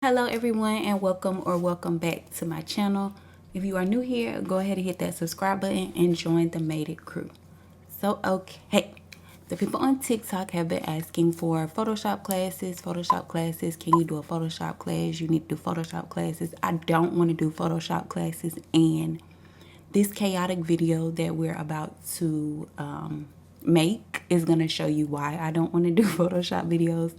Hello everyone, and welcome back to my channel. If you are new here, go ahead and hit that subscribe button and join the Made It crew. So okay, the people on TikTok have been asking for Photoshop classes. Can you do a Photoshop class? You need to do Photoshop classes. I don't want to do Photoshop classes, and this chaotic video that we're about to make is going to show you why I don't want to do Photoshop videos.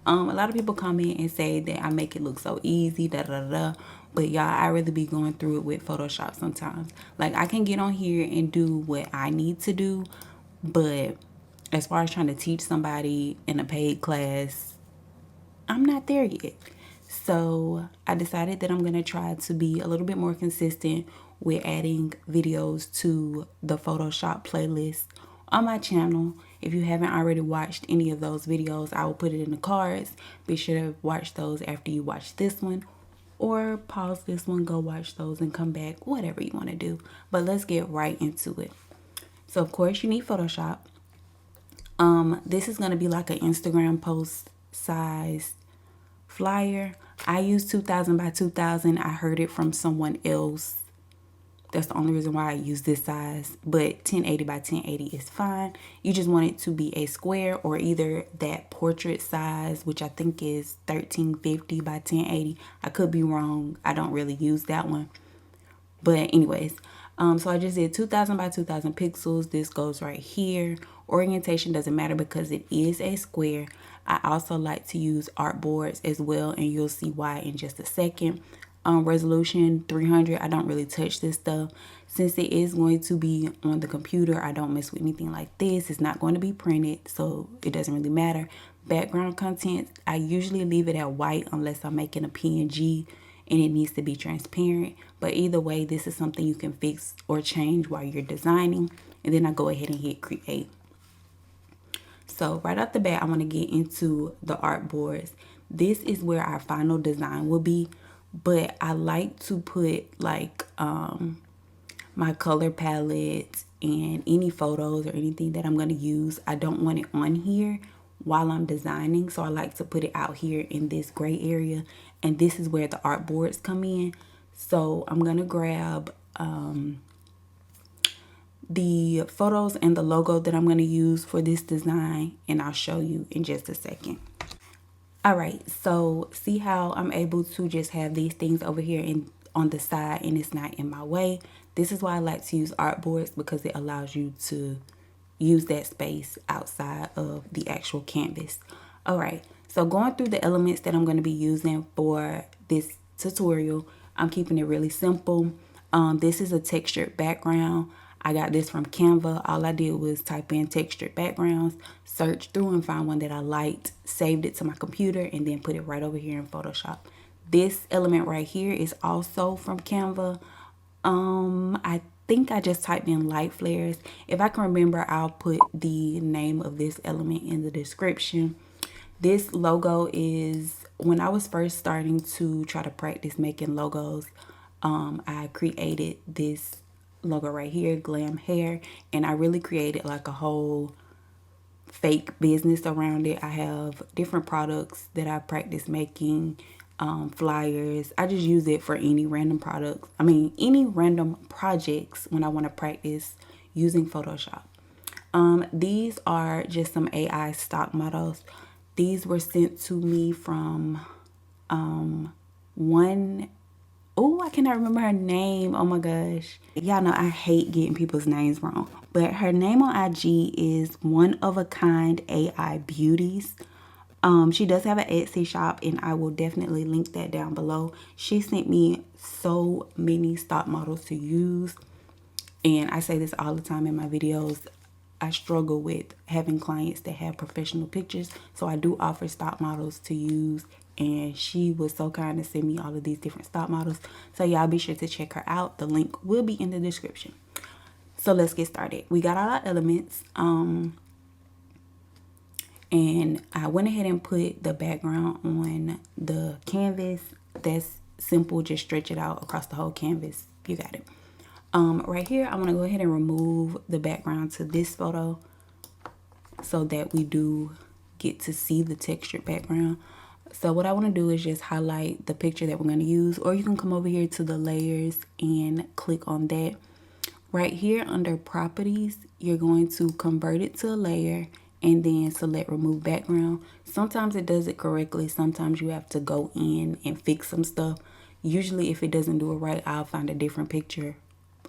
A lot of people comment and say that I make it look so easy, but y'all, I really be going through it with Photoshop sometimes. Like, I can get on here and do what I need to do, but as far as trying to teach somebody in a paid class, I'm not there yet. So I decided that I'm going to try to be a little bit more consistent with adding videos to the Photoshop playlist on my channel. If you haven't already watched any of those videos, I will put it in the cards. Be sure to watch those after you watch this one, or pause this one, go watch those and come back, whatever you want to do. But let's get right into it. So of course you need Photoshop. This is going to be like an Instagram post size flyer. I use 2000 by 2000. I heard it from someone else. That's the only reason why I use this size, but 1080 by 1080 is fine. You just want it to be a square, or either that portrait size, which I think is 1350 by 1080. I could be wrong. I don't really use that one. But anyways, so I just did 2000 by 2000 pixels. This goes right here. Orientation doesn't matter because it is a square. I also like to use artboards as well, and you'll see why in just a second. Resolution 300. I don't really touch this stuff since it is going to be on the computer. I don't mess with anything like this. It's not going to be printed, so it doesn't really matter. Background content, I usually leave it at white unless I'm making a PNG and it needs to be transparent. But either way, this is something you can fix or change while you're designing. And then I go ahead and hit create. So right off the bat, I want to get into the artboards. This is where our final design will be. But I like to put like my color palette and any photos or anything that I'm going to use. I don't want it on here while I'm designing, so I like to put it out here in this gray area, and this is where the artboards come in. So I'm going to grab the photos and the logo that I'm going to use for this design, and I'll show you in just a second. All right, so see how I'm able to just have these things over here on the side and it's not in my way. This is why I like to use artboards, because it allows you to use that space outside of the actual canvas. All right, so going through the elements that I'm going to be using for this tutorial, I'm keeping it really simple. This is a textured background. I got this from Canva. All I did was type in textured backgrounds, search through and find one that I liked, saved it to my computer, and then put it right over here in Photoshop. This element right here is also from Canva. I think I just typed in light flares. If I can remember, I'll put the name of this element in the description. This logo is, when I was first starting to try to practice making logos, I created this logo right here, Glam Hair, and I really created like a whole fake business around it. I have different products that I practice making, flyers. I just use it for any random products. Any random projects when I want to practice using Photoshop. These are just some AI stock models. These were sent to me from I cannot remember her name. Oh my gosh. Y'all know I hate getting people's names wrong. But her name on IG is One of a Kind AI Beauties. She does have an Etsy shop, and I will definitely link that down below. She sent me so many stock models to use. And I say this all the time in my videos. I struggle with having clients that have professional pictures. So I do offer stock models to use. And she was so kind to send me all of these different stock models. So y'all be sure to check her out. The link will be in the description. So let's get started. We got all our elements. And I went ahead and put the background on the canvas. That's simple. Just stretch it out across the whole canvas. You got it. Right here, I'm going to go ahead and remove the background to this photo so that we do get to see the textured background. So what I want to do is just highlight the picture that we're going to use, or you can come over here to the layers and click on that. Right here under properties, you're going to convert it to a layer and then select remove background. Sometimes it does it correctly. Sometimes you have to go in and fix some stuff. Usually if it doesn't do it right, I'll find a different picture.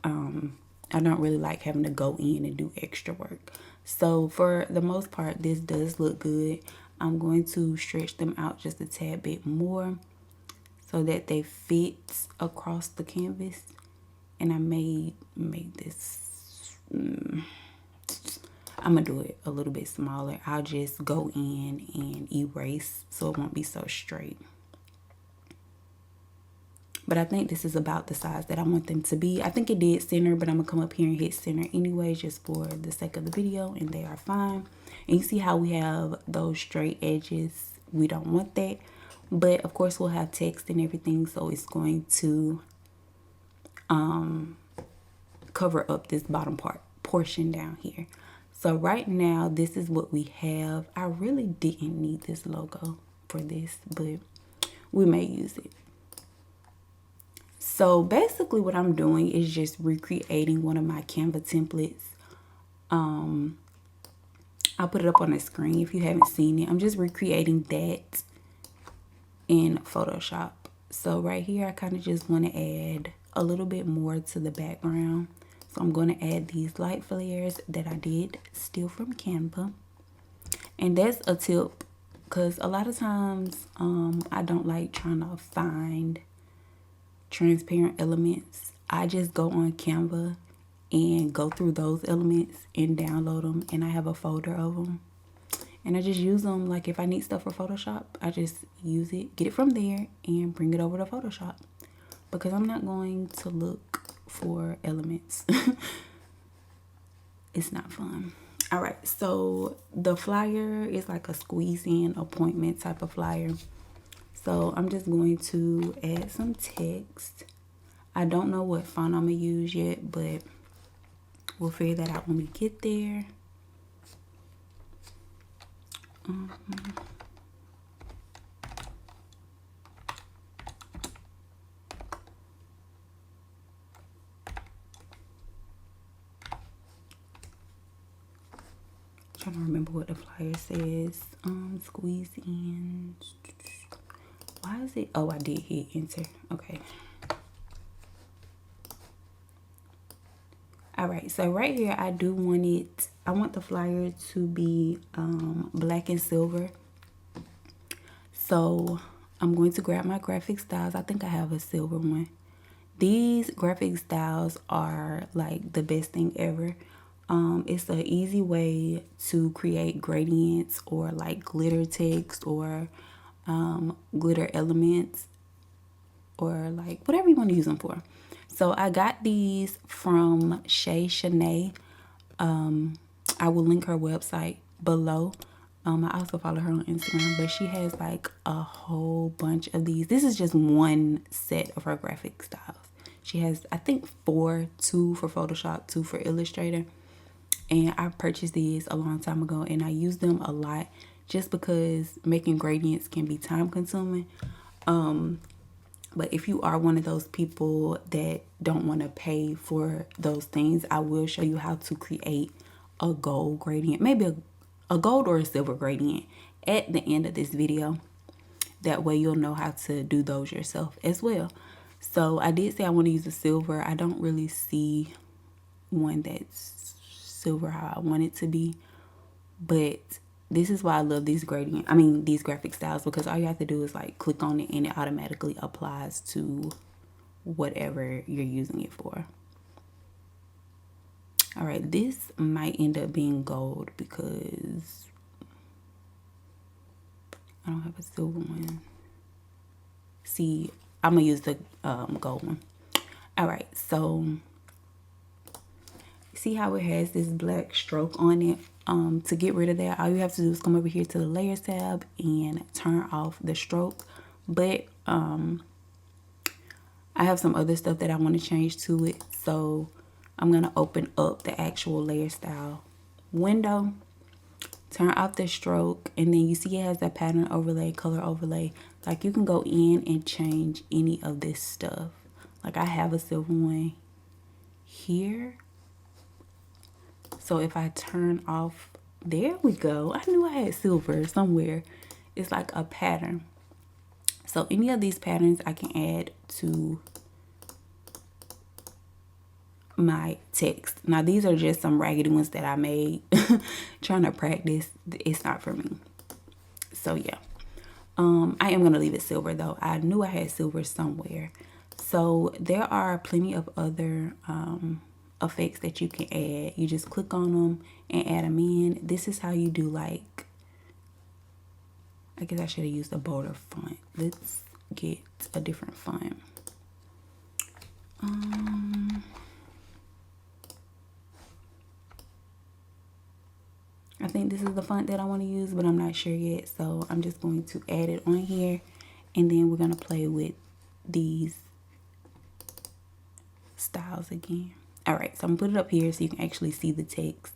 I don't really like having to go in and do extra work. So for the most part, this does look good. I'm going to stretch them out just a tad bit more so that they fit across the canvas. And I may make this, I'm gonna do it a little bit smaller. I'll just go in and erase so it won't be so straight. But I think this is about the size that I want them to be. I think it did center, but I'm gonna come up here and hit center anyway, just for the sake of the video, and they are fine. And you see how we have those straight edges? We don't want that. But of course we'll have text and everything, so it's going to cover up this bottom portion down here. So right now, this is what we have. I really didn't need this logo for this, but we may use it. So basically what I'm doing is just recreating one of my Canva templates. I'll put it up on the screen if you haven't seen it. I'm just recreating that in Photoshop. So right here, I kind of just want to add a little bit more to the background. So I'm going to add these light flares that I did steal from Canva. And that's a tip, because a lot of times I don't like trying to find transparent elements. I just go on Canva and go through those elements and download them, and I have a folder of them, and I just use them. Like if I need stuff for Photoshop, I just use it, get it from there, and bring it over to Photoshop, because I'm not going to look for elements. It's not fun. All right, so the flyer is like a squeeze in appointment type of flyer. So I'm just going to add some text. I don't know what font I'm gonna use yet, but we'll figure that out when we get there. Trying to remember what the flyer says. Squeeze in. Why is it? Oh, I did hit enter. Okay. All right, so right here, I do want it. I want the flyer to be black and silver. So I'm going to grab my graphic styles. I think I have a silver one. These graphic styles are like the best thing ever. It's an easy way to create gradients or like glitter text or glitter elements, or like whatever you want to use them for. So I got these from Shay Shanae. I will link her website below. I also follow her on Instagram, but she has like a whole bunch of these. This is just one set of her graphic styles. She has, I think, 2 for Photoshop, 2 for Illustrator. And I purchased these a long time ago, and I use them a lot just because making gradients can be time consuming. But if you are one of those people that don't want to pay for those things, I will show you how to create a gold gradient, maybe a gold or a silver gradient at the end of this video. That way you'll know how to do those yourself as well. So I did say I want to use a silver. I don't really see one that's silver how I want it to be, but this is why I love these these graphic styles, because all you have to do is like click on it and it automatically applies to whatever you're using it for. All right, this might end up being gold because I don't have a silver one. See, I'm gonna use the gold one. All right, so see how it has this black stroke on it? To get rid of that, all you have to do is come over here to the layers tab and turn off the stroke. But I have some other stuff that I want to change to it, so I'm gonna open up the actual layer style window, turn off the stroke, and then you see it has that pattern overlay, color overlay. Like you can go in and change any of this stuff. Like I have a silver one here. So if I turn off, there we go. I knew I had silver somewhere. It's like a pattern. So any of these patterns I can add to my text. Now these are just some raggedy ones that I made trying to practice. It's not for me. So yeah. I am gonna leave it silver though. I knew I had silver somewhere. So there are plenty of other effects that you can add. You just click on them and add them in. This is how you do, like, I guess I should have used a bolder font. Let's get a different font. I think this is the font that I want to use, but I'm not sure yet. So I'm just going to add it on here, and then we're going to play with these styles again. All right, so I'm gonna put it up here so you can actually see the text.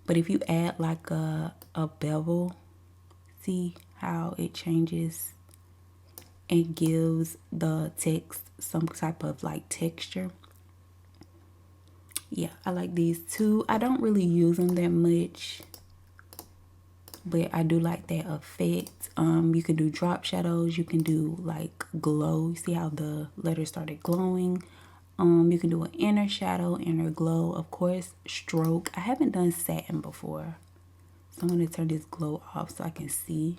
But if you add like a bevel, see how it changes and gives the text some type of like texture. Yeah, I like these too. I don't really use them that much, but I do like that effect. You can do drop shadows. You can do like glow. You see how the letters started glowing. You can do an inner shadow, inner glow. Of course, stroke. I haven't done satin before, so I'm going to turn this glow off so I can see.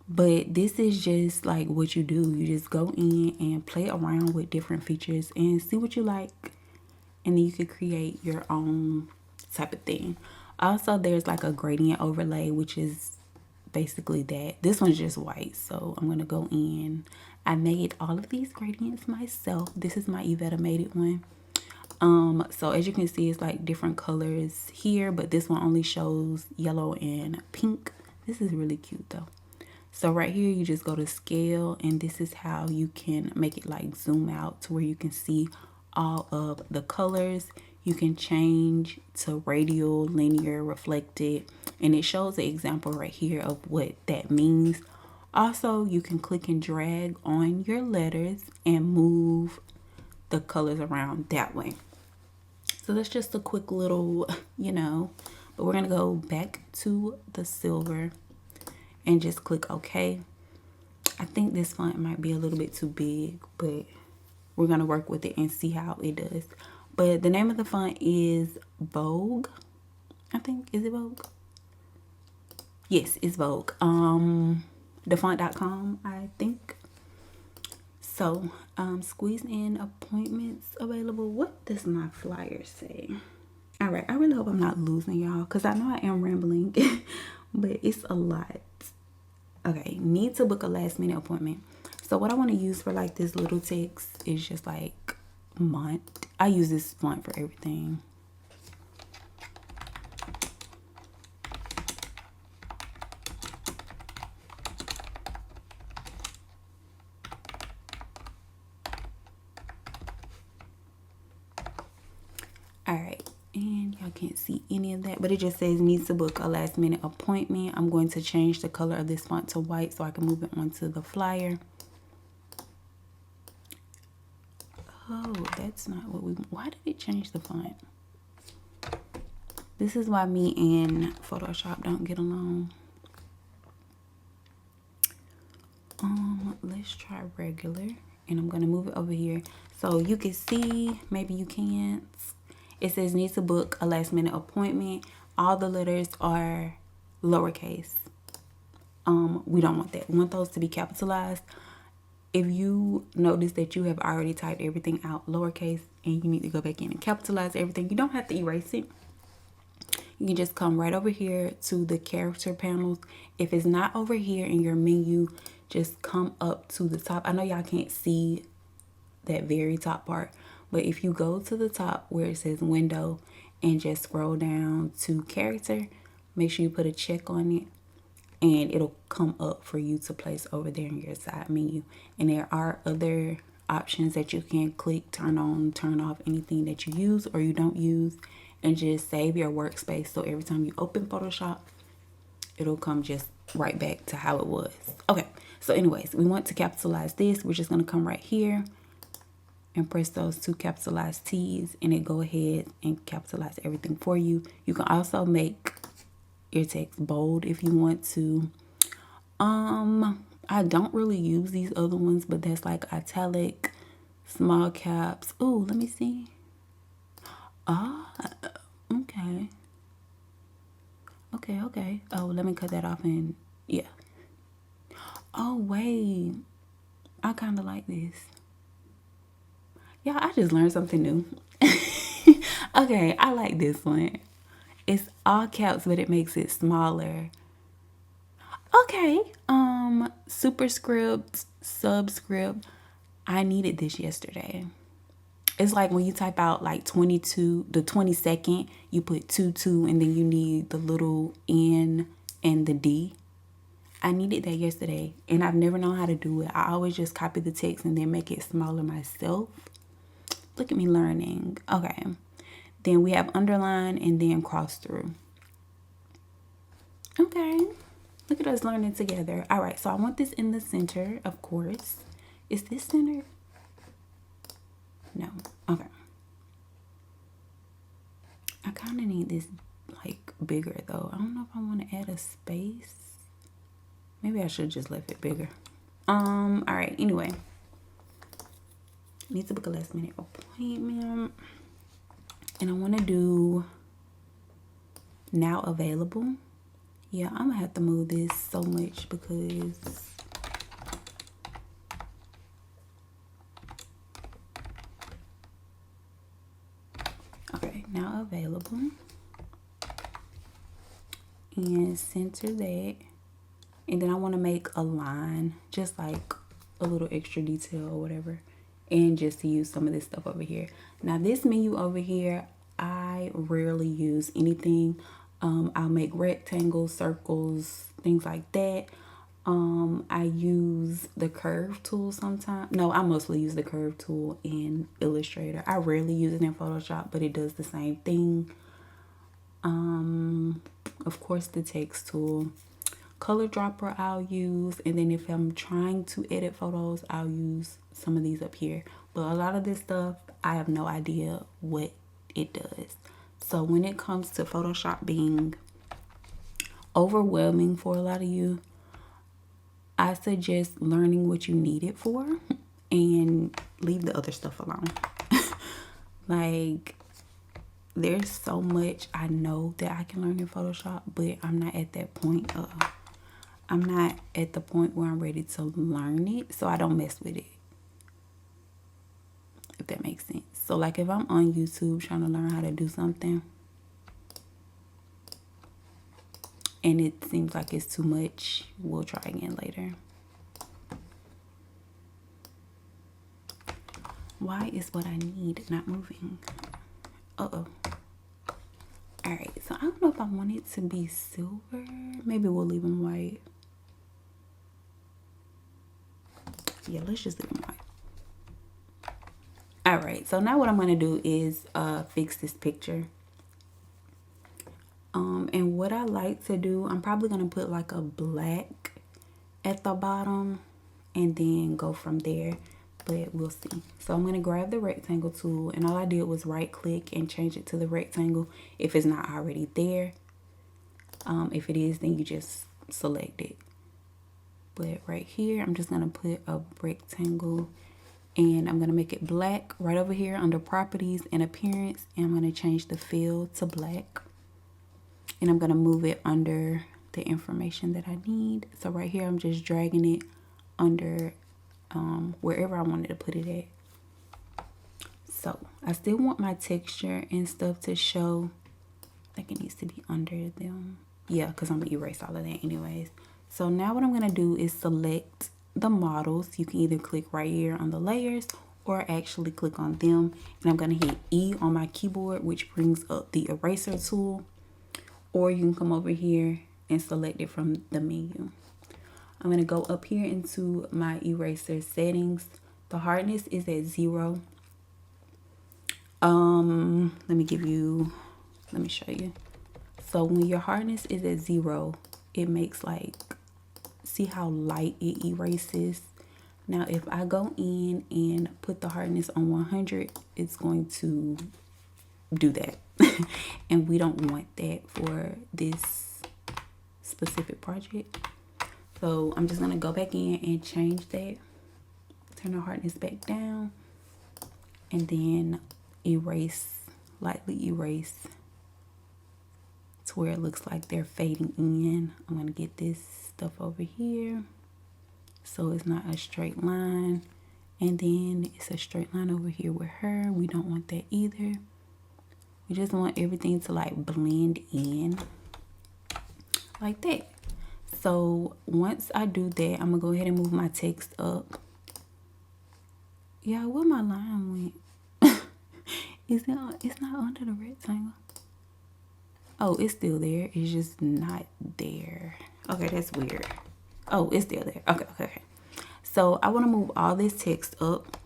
But this is just like what you do. You just go in and play around with different features and see what you like. And then you can create your own type of thing. Also, there's like a gradient overlay, which is basically that. This one's just white, so I'm going to go in. I made all of these gradients myself. This is my Yvette made it one. So as you can see, it's like different colors here, but this one only shows yellow and pink. This is really cute though. So right here, you just go to scale, and this is how you can make it like zoom out to where you can see all of the colors. You can change to radial, linear, reflected, and it shows an example right here of what that means. Also, you can click and drag on your letters and move the colors around that way. So that's just a quick little, but we're gonna go back to the silver and just click OK. I think this font might be a little bit too big, but we're going to work with it and see how it does. But the name of the font is Vogue. I think, is it Vogue? Yes, it's Vogue. Thefont.com, I think. So, squeeze in appointments available. What does my flyer say? All right, I really hope I'm not losing y'all, because I know I am rambling, but it's a lot. Okay, need to book a last minute appointment. So what I want to use for like this little text is just like font. I use this font for everything. All right, and y'all can't see any of that, but it just says needs to book a last minute appointment. I'm going to change the color of this font to white so I can move it onto the flyer. Oh, that's not what we want. Why did it change the font? This is why me and Photoshop don't get along. Let's try regular, and I'm gonna move it over here so you can see. Maybe you can't. It says needs to book a last minute appointment. All the letters are lowercase. We don't want that. We want those to be capitalized. If you notice that you have already typed everything out lowercase and you need to go back in and capitalize everything, you don't have to erase it. You can just come right over here to the character panels. If it's not over here in your menu, just come up to the top. I know y'all can't see that very top part, but if you go to the top where it says window and just scroll down to character, make sure you put a check on it, and it'll come up for you to place over there in your side menu. And there are other options that you can click, turn on, turn off anything that you use or you don't use. and just save your workspace. So every time you open Photoshop, it'll come just right back to how it was. Okay, so anyways, we want to capitalize this. We're just gonna come right here and press those two capitalized T's, and it go ahead and capitalize everything for you. You can also make your text bold if you want to. I don't really use these other ones, but that's like italic, small caps. Ooh, let me see. Ah, okay. Okay. Oh, let me cut that off and yeah. Oh, wait. I kind of like this. Yeah, I just learned something new. Okay, I like this one. It's all caps, but it makes it smaller. Okay. Superscript, subscript. I needed this yesterday. It's like when you type out like 22, the 22nd, you put 22 and then you need the little N and the D. I needed that yesterday and I've never known how to do it. I always just copy the text and then make it smaller myself. Look at me learning. Okay. Then we have underline and then cross through. Okay. Look at us learning together. All right. So I want this in the center, of course. Is this center? No. Okay. I kind of need this like bigger though. I don't know if I want to add a space. Maybe I should just left it bigger. All right. Anyway. Need to book a last minute appointment. And I want to do now available. Yeah, I'm gonna have to move this so much because okay, now available. And center that. And then I want to make a line, just like a little extra detail or whatever. And just to use some of this stuff over here. Now this menu over here, I rarely use anything. I'll make rectangles, circles, things like that. I use the curve tool sometimes. No, I mostly use the curve tool in Illustrator. I rarely use it in Photoshop, but it does the same thing. Of course, the text tool. Color dropper I'll use, and then if I'm trying to edit photos, I'll use some of these up here. But a lot of this stuff, I have no idea what it does. So when it comes to Photoshop being overwhelming for a lot of you, I suggest learning what you need it for and leave the other stuff alone. Like, there's so much I know that I can learn in Photoshop, but I'm not at that point. I'm not at the point where I'm ready to learn it, so I don't mess with it. If that makes sense. So like if I'm on YouTube trying to learn how to do something and it seems like it's too much, we'll try again later. Why is what I need not moving? Uh-oh. Alright, so I don't know if I want it to be silver. Maybe we'll leave them white. Yeah, let's just leave them white. All right, so now what I'm going to do is fix this picture. And what I like to do, I'm probably going to put like a black at the bottom and then go from there, but we'll see. So I'm going to grab the rectangle tool, and all I did was right click and change it to the rectangle if it's not already there. If it is, then you just select it. But right here, I'm just going to put a rectangle. And I'm going to make it black right over here under properties and appearance. And I'm going to change the fill to black. And I'm going to move it under the information that I need. So right here, I'm just dragging it under wherever I wanted to put it at. So I still want my texture and stuff to show. I think it needs to be under them. Yeah, because I'm going to erase all of that anyways. So now what I'm going to do is select the models. You can either click right here on the layers or actually click on them, and I'm going to hit E on my keyboard, which brings up the eraser tool, or you can come over here and select it from the menu. I'm going to go up here into my eraser settings. The hardness is at 0. Let me give you Let me show you. So when your hardness is at 0, it makes like, see how light it erases? Now if I go in and put the hardness on 100, it's going to do that. And we don't want that for this specific project. So I'm just gonna go back in and change that. Turn the hardness back down. And then erase, lightly erase to where it looks like they're fading in. I'm gonna get this stuff over here so it's not a straight line, and then it's a straight line over here with her. We don't want that either. We just want everything to like blend in like that. So once I do that, I'm gonna go ahead and move my text up. Yeah, where my line went? It's not under the rectangle. Oh, it's still there. It's just not there. Okay, that's weird. Oh, it's still there. Okay. So I want to move all this text up.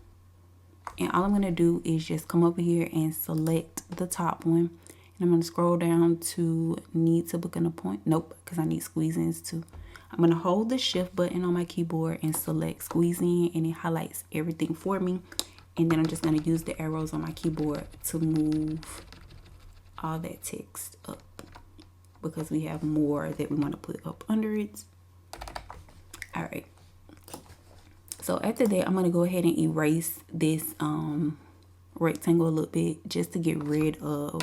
And all I'm going to do is just come over here and select the top one. And I'm going to scroll down to need to book an appointment. Nope, because I need squeeze ins too. I'm going to hold the shift button on my keyboard and select squeeze in, and it highlights everything for me. And then I'm just going to use the arrows on my keyboard to move all that text up, because we have more that we want to put up under it. All right. So after that, I'm going to go ahead and erase this rectangle a little bit just to get rid of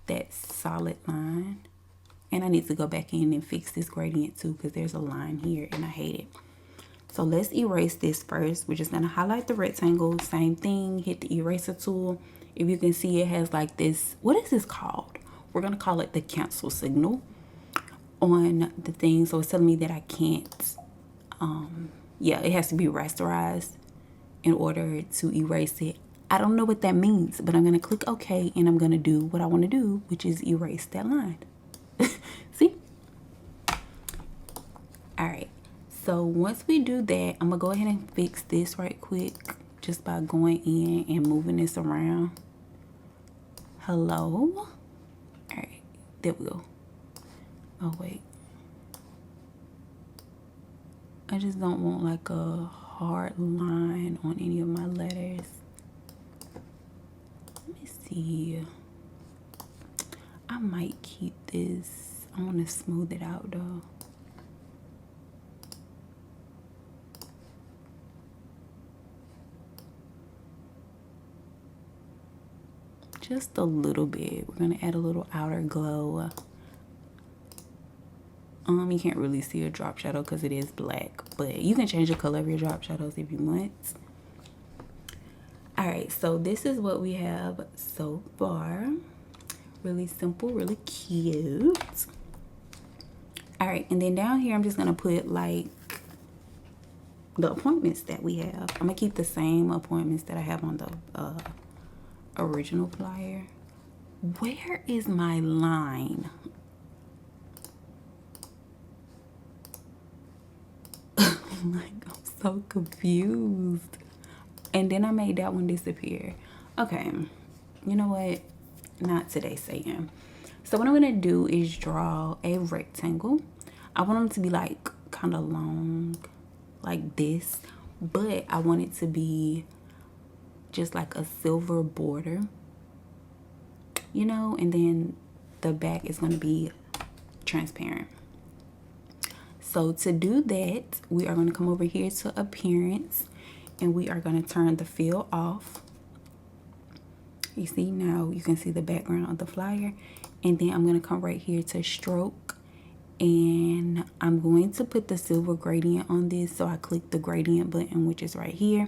that solid line. And I need to go back in and fix this gradient too, because there's a line here and I hate it. So let's erase this first. We're just going to highlight the rectangle. Same thing. Hit the eraser tool. If you can see, it has like this. What is this called? We're going to call it the cancel signal on the thing. So it's telling me that I can't. Yeah, it has to be rasterized in order to erase it. I don't know what that means, but I'm going to click OK, and I'm going to do what I want to do, which is erase that line. See? All right. So once we do that, I'm going to go ahead and fix this right quick just by going in and moving this around. Hello? All right. There we go. Oh, wait. I just don't want like a hard line on any of my letters. Let me see. I might keep this. I want to smooth it out though. Just a little bit. We're going to add a little outer glow. You can't really see a drop shadow because it is black, but you can change the color of your drop shadows if you want. All right, so this is what we have so far. Really simple, really cute. All right, and then down here, I'm just gonna put like the appointments that we have. I'm gonna keep the same appointments that I have on the original flyer. Where is my line? Like, I'm so confused. And then I made that one disappear. Okay, you know what? Not today, Satan. So what I'm gonna do is draw a rectangle. I want them to be like kind of long, like this, but I want it to be just like a silver border, you know, and then the back is gonna be transparent. So to do that, we are going to come over here to appearance, and we are going to turn the fill off. You see, now you can see the background of the flyer. And then I'm going to come right here to stroke, and I'm going to put the silver gradient on this. So I click the gradient button, which is right here.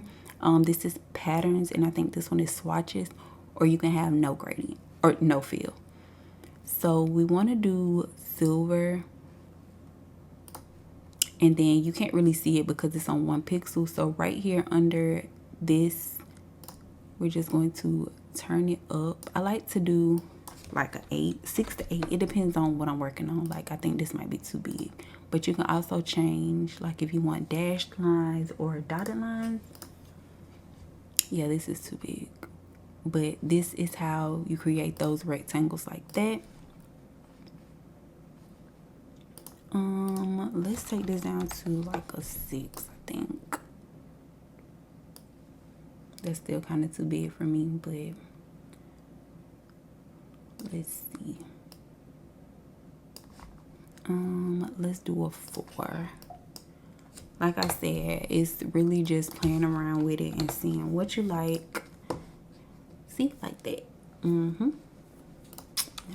This is patterns, and I think this one is swatches, or you can have no gradient or no fill. So we want to do silver. And then you can't really see it because it's on 1 pixel. So right here under this, we're just going to turn it up. I like to do like a 8, 6 to 8. It depends on what I'm working on. Like, I think this might be too big. But you can also change, like if you want dashed lines or dotted lines. Yeah, this is too big. but this is how you create those rectangles like that. Let's take this down to like a 6, I think. That's still kind of too big for me, but let's see. Let's do a 4. Like I said, it's really just playing around with it and seeing what you like. See, like that. Now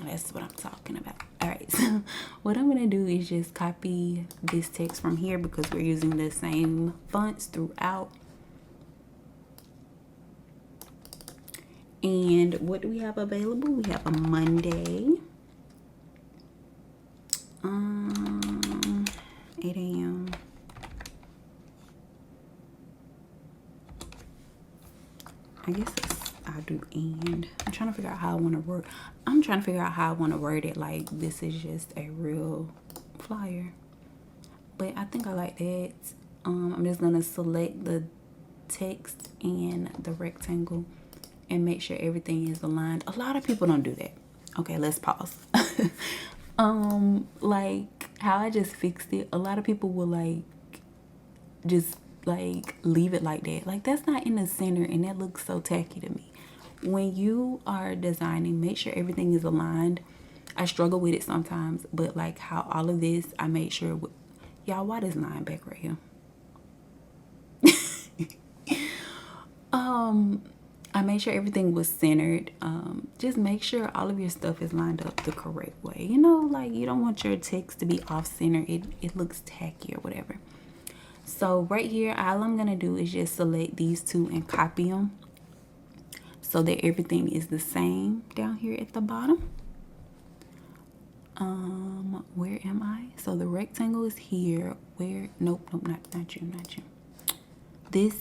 that's what I'm talking about. All right, so what I'm gonna do is just copy this text from here because we're using the same fonts throughout. And what do we have available? We have a Monday, 8 a.m. I guess I'll do and. I'm trying to figure out how I want to word. I'm trying to figure out how I want to word it. Like this is just a real flyer, but I think I like that. I'm just gonna select the text and the rectangle and make sure everything is aligned. A lot of people don't do that. Okay, let's pause. Like how I just fixed it. A lot of people will like just like leave it like that. Like that's not in the center and that looks so tacky to me. When you are designing, make sure everything is aligned. I struggle with it sometimes, but like how all of this, I made sure y'all, why this line back right here? I made sure everything was centered. Just make sure all of your stuff is lined up the correct way. You know, like you don't want your text to be off center. It looks tacky or whatever. So right here, all I'm gonna do is just select these two and copy them so that everything is the same down here at the bottom. Where am I? So the rectangle is here. Where? Nope, not you. This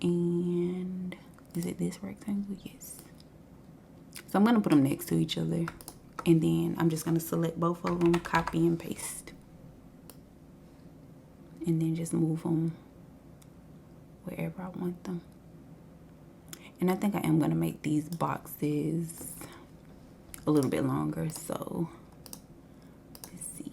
and is it this rectangle? Yes. So I'm gonna put them next to each other, and then I'm just gonna select both of them, copy and paste, and then just move them wherever I want them. And I think I am gonna make these boxes a little bit longer, so let's see.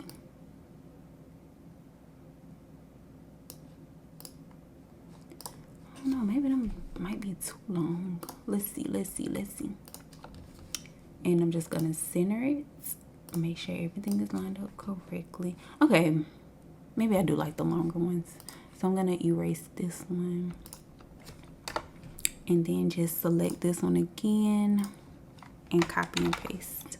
I don't know, maybe them might be too long. Let's see. And I'm just gonna center it, make sure everything is lined up correctly. Okay, maybe I do like the longer ones. So I'm gonna erase this one and then just select this one again and copy and paste.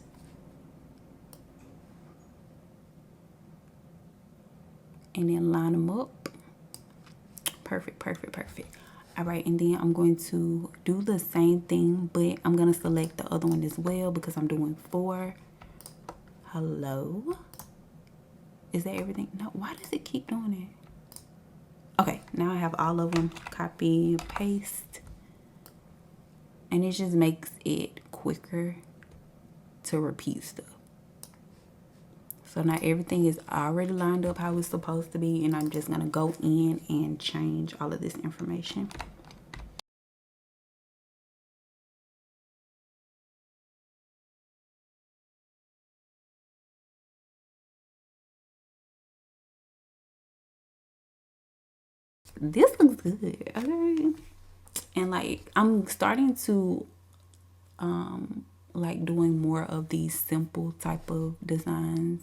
And then line them up. Perfect. All right, and then I'm going to do the same thing, but I'm gonna select the other one as well because I'm doing 4. Hello? Is that everything? No, why does it keep doing it? Okay, now I have all of them. Copy, paste. And it just makes it quicker to repeat stuff. So now everything is already lined up how it's supposed to be, and I'm just gonna go in and change all of this information. This looks good, okay? And like I'm starting to like doing more of these simple type of designs.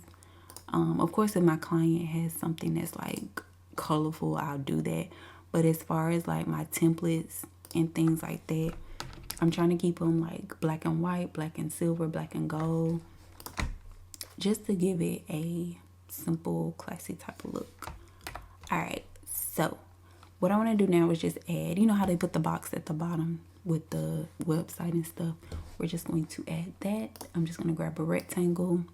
Of course, if my client has something that's like colorful, I'll do that. But as far as like my templates and things like that, I'm trying to keep them like black and white, black and silver, black and gold, just to give it a simple, classy type of look. All right, so what I want to do now is just add, you know how they put the box at the bottom with the website and stuff? We're just going to add that. I'm just going to grab a rectangle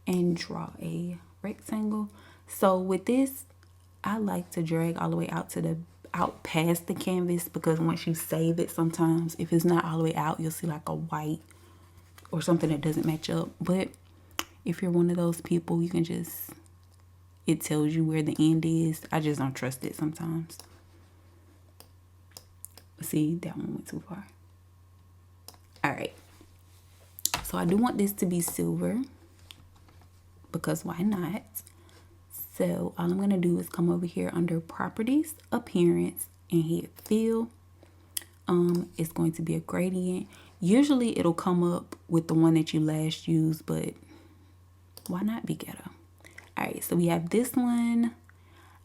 and draw a rectangle. So with this, I like to drag all the way out past the canvas, because once you save it, sometimes if it's not all the way out, you'll see like a white or something that doesn't match up. But if you're one of those people, you can just, it tells you where the end is. I just don't trust it sometimes. See, that one went too far. All right. So I do want this to be silver because why not? So all I'm going to do is come over here under properties, appearance, and hit fill. It's going to be a gradient. Usually it'll come up with the one that you last used, but why not be ghetto? All right, so we have this one.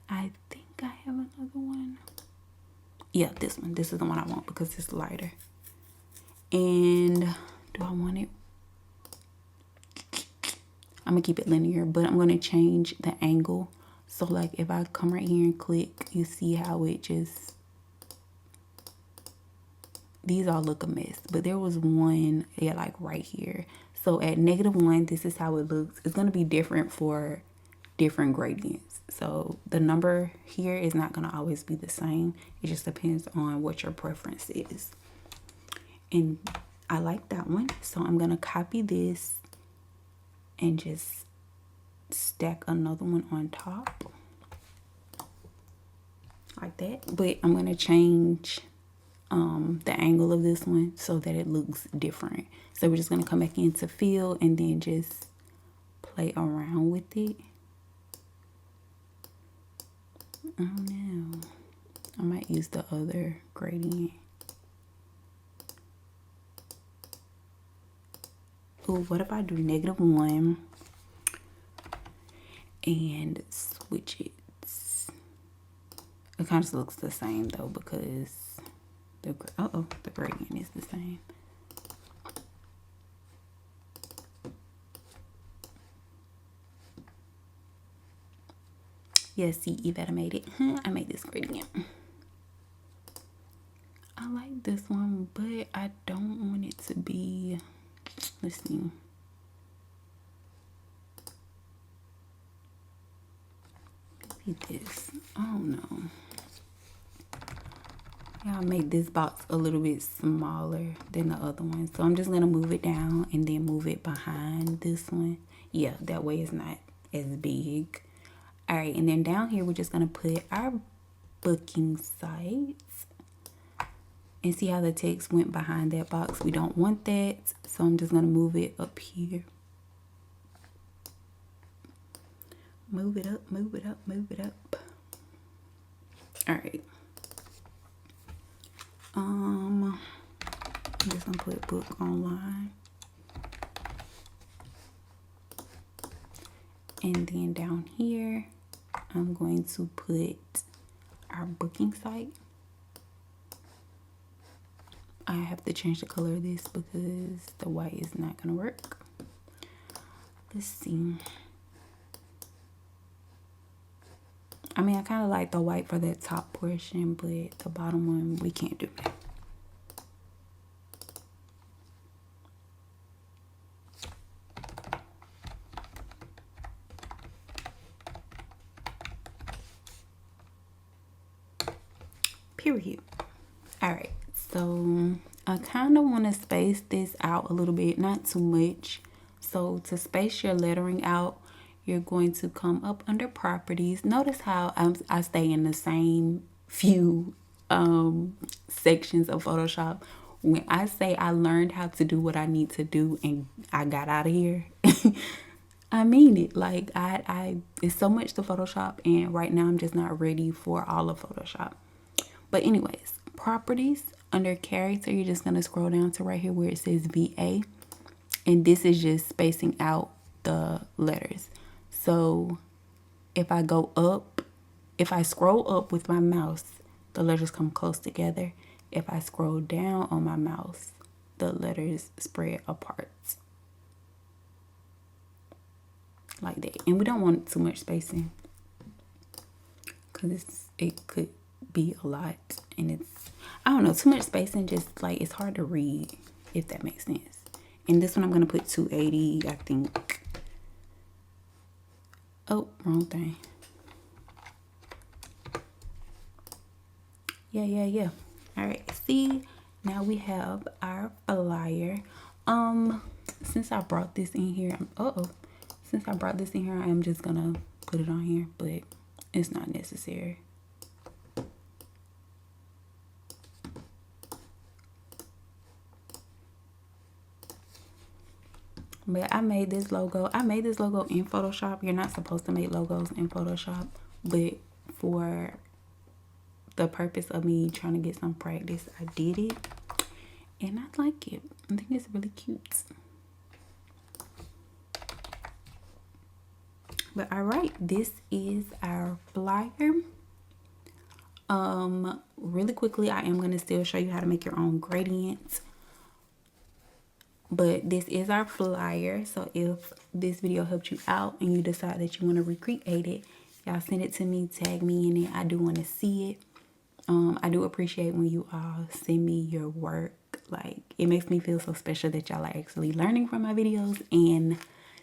I think I have another one. Yeah, this one. This is the one I want because it's lighter. And do I want it? I'm gonna keep it linear, but I'm gonna change the angle. So like if I come right here and click, you see how it just, these all look a mess, but there was one, yeah, like right here. So at -1, this is how it looks. It's gonna be different for different gradients. So the number here is not gonna always be the same. It just depends on what your preference is. And I like that one. So I'm gonna copy this and just stack another one on top like that. But I'm gonna change the angle of this one so that it looks different. So we're just gonna come back into fill and then just play around with it. Oh no, I might use the other gradient. Oh, what if I do -1 and switch it? It kind of looks the same though because the gradient is the same. Yeah, see, Yvette, I made it. I made this gradient. I like this one, but I don't want it to be, let's see. Maybe this, I don't know. Yeah, I made this box a little bit smaller than the other one. So I'm just gonna move it down and then move it behind this one. Yeah, that way it's not as big. All right, and then down here, we're just gonna put our booking sites. And see how the text went behind that box? We don't want that. So I'm just gonna move it up here. Move it up, move it up, move it up. All right. I'm just gonna put book online. And then down here, I'm going to put our booking site. I have to change the color of this because the white is not gonna work. Let's see. I mean, I kind of like the white for that top portion, but the bottom one, we can't do that. Period. All right, so I kind of want to space this out a little bit, not too much. So to space your lettering out, you're going to come up under properties. Notice how I stay in the same few sections of Photoshop. When I say I learned how to do what I need to do and I got out of here, I mean it. Like I it's so much to Photoshop, and right now I'm just not ready for all of Photoshop. But anyways, properties, under character, you're just going to scroll down to right here where it says VA. And this is just spacing out the letters. So if I go up, if I scroll up with my mouse, the letters come close together. If I scroll down on my mouse, the letters spread apart. Like that. And we don't want too much spacing because it could be a lot, and it's, I don't know, too much spacing, just like it's hard to read, if that makes sense. And this one I'm gonna put 280, I think. Oh, wrong thing. Yeah. All right, see, now we have our flyer. Since I brought this in here, since I brought this in here, I'm just gonna put it on here, but it's not necessary. But I made this logo. I made this logo in Photoshop. You're not supposed to make logos in Photoshop, but for the purpose of me trying to get some practice, I did it, and I like it. I think it's really cute. But all right, this is our flyer. Really quickly, I am going to still show you how to make your own gradients, but this is our flyer. So if this video helped you out and you decide that you want to recreate it, y'all send it to me, tag me in it. I do want to see it. I do appreciate when you all send me your work. Like, it makes me feel so special that y'all are actually learning from my videos. And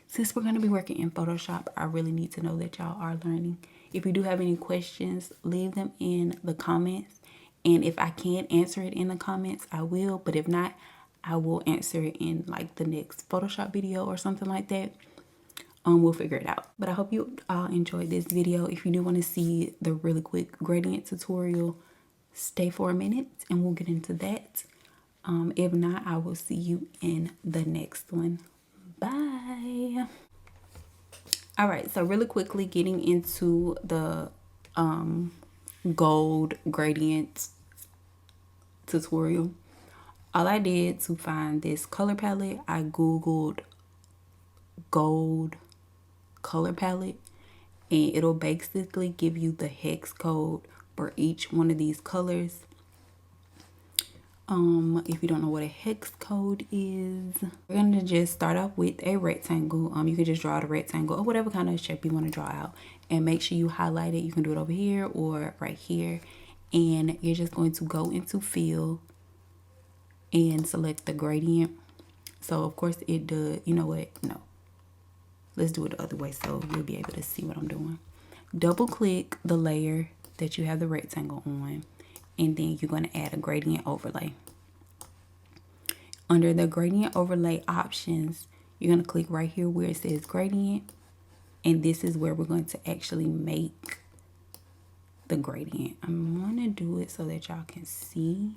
since we're going to be working in Photoshop, I really need to know that y'all are learning. If you do have any questions, leave them in the comments. And if I can't answer it in the comments, I will. But if not, I will answer it in like the next Photoshop video or something like that. We'll figure it out. But I hope you all enjoyed this video. If you do want to see the really quick gradient tutorial, stay for a minute and we'll get into that. If not, I will see you in the next one. Bye. All right, so really quickly getting into the gold gradient tutorial. All I did to find this color palette, I googled gold color palette, and it'll basically give you the hex code for each one of these colors. If you don't know what a hex code is, we're gonna just start off with a rectangle. You can just draw out a rectangle or whatever kind of shape you want to draw out, and make sure you highlight it. You can do it over here or right here, and you're just going to go into fill and select the gradient. So of course it does, you know what, no, let's do it the other way so you'll be able to see what I'm doing. Double click the layer that you have the rectangle on, and then you're going to add a gradient overlay. Under the gradient overlay options, you're going to click right here where it says gradient, and this is where we're going to actually make the gradient. I'm going to do it so that y'all can see.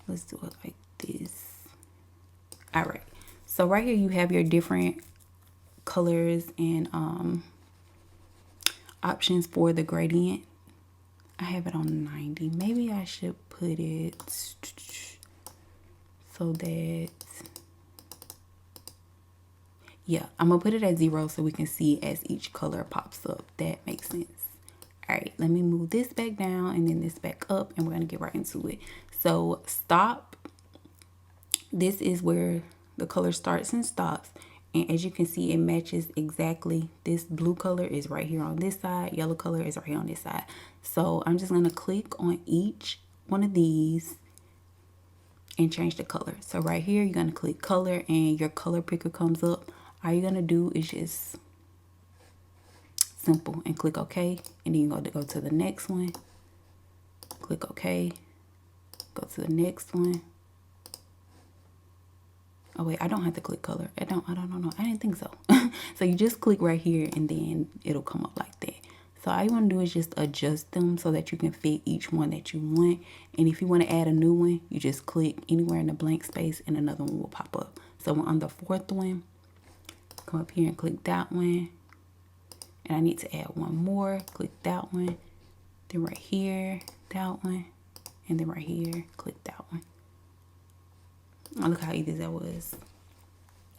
Let's do it like this. All right, so right here you have your different colors and options for the gradient. I have it on 90. Maybe I should put it so that, yeah, I'm gonna put it at 0 so we can see as each color pops up. That makes sense. All right, let me move this back down and then this back up, and we're gonna get right into it. So stop. This is where the color starts and stops. And as you can see, it matches exactly. This blue color is right here on this side. Yellow color is right here on this side. So I'm just going to click on each one of these and change the color. So right here, you're going to click color and your color picker comes up. All you're going to do is just simple and click OK. And then you're going to go to the next one. Click OK. Go to the next one. Oh wait, I don't have to click color. I don't know. I didn't think so. So you just click right here and then it'll come up like that. So all you want to do is just adjust them so that you can fit each one that you want. And if you want to add a new one, you just click anywhere in the blank space and another one will pop up. So on the fourth one, come up here and click that one. And I need to add one more. Click that one. Then right here, that one. And then right here, click that one. Oh, look how easy that was.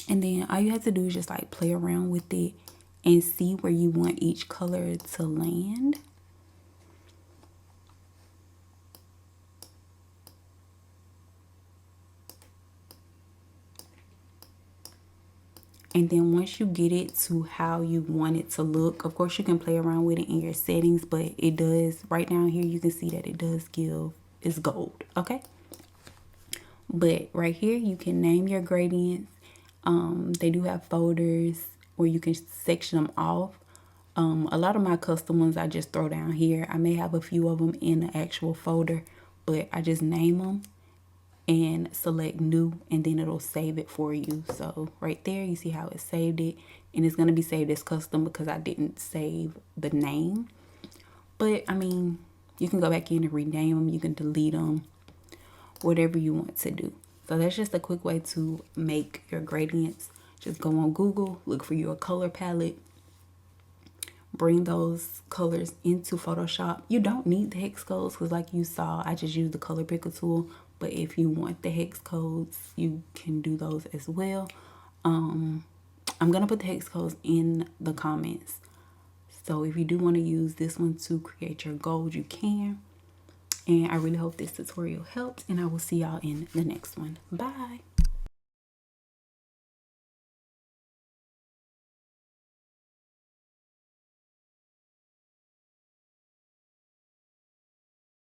And then all you have to do is just like play around with it and see where you want each color to land. And then once you get it to how you want it to look, of course you can play around with it in your settings, but it does, right down here you can see that it does give, it's gold, okay? But right here, you can name your gradients. They do have folders where you can section them off. A lot of my custom ones I just throw down here. I may have a few of them in the actual folder, but I just name them and select new, and then it'll save it for you. So right there, you see how it saved it, and it's going to be saved as custom because I didn't save the name. But I mean, you can go back in and rename them. You can delete them. Whatever you want to do. So that's just a quick way to make your gradients. Just go on Google, look for your color palette, bring those colors into Photoshop. You don't need the hex codes because like you saw, I just used the color picker tool. But if you want the hex codes, you can do those as well. I'm gonna put the hex codes in the comments. So if you do want to use this one to create your gold, you can. And I really hope this tutorial helped, and I will see y'all in the next one. Bye.